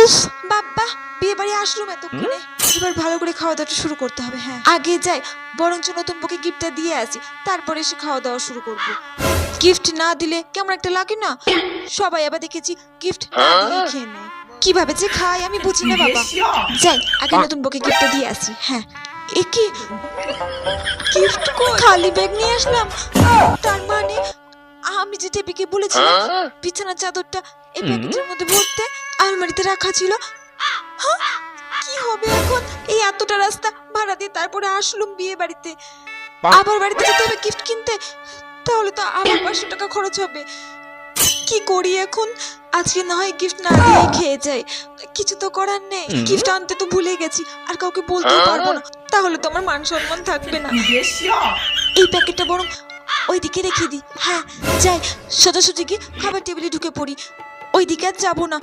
উফ বাবা, বিয়ে বাড়ি আসলুম এতক্ষণে, এবার ভালো করে খাওয়া দাওয়াটা শুরু করতে হবে। হ্যাঁ, আগে যাই, বরঞ্চ নতুন বউকে গিফটটা দিয়ে আসি, তারপরে এসে খাওয়া দাওয়া শুরু করব। গিফট না দিলে কেমন একটা লাগে না? সবাই আবার দেখেছি গিফট না দিয়ে খেয়ে নেয়। কিভাবে যে খাই আমি বুঝি না বাবা। যাই, আগে নতুন বউকে গিফটটা দিয়ে আসি। হ্যাঁ, এ কি গিফট? খালি ব্যাগ নিয়ে আসলাম, তার মানে আমি যে টেপিকে বলেছিলাম বিছানার চাদরটা এই প্যাকেটের মধ্যে ভরতে আলমারিতে রাখা ছিল। হ্যাঁ, কি হবে এখন? এই এতটা রাস্তা ভাড়া দিয়ে তারপরে আসলুম বিয়ে বাড়িতে, আবার বাড়িতে যেতে হবে গিফট কিনতে, তাহলে তো আবার 500 টাকা খরচ হবে। কি করি এখন? আজকে না হয় গিফট না দিয়ে খেয়ে যাই, কিছু তো করার নেই। গিফট আনতে তো ভুলে গেছি, আর কাউকে বলতেও পারবো না, তাহলে তো আমার মান সম্মান থাকবে না। এই প্যাকেটটা বরং ওইদিকে রেখে দিই। হ্যাঁ, যাই, সোজাসুজি গিয়ে খাবার টেবিলে ঢুকে পড়ি। ওইদিকে আর যাবো না।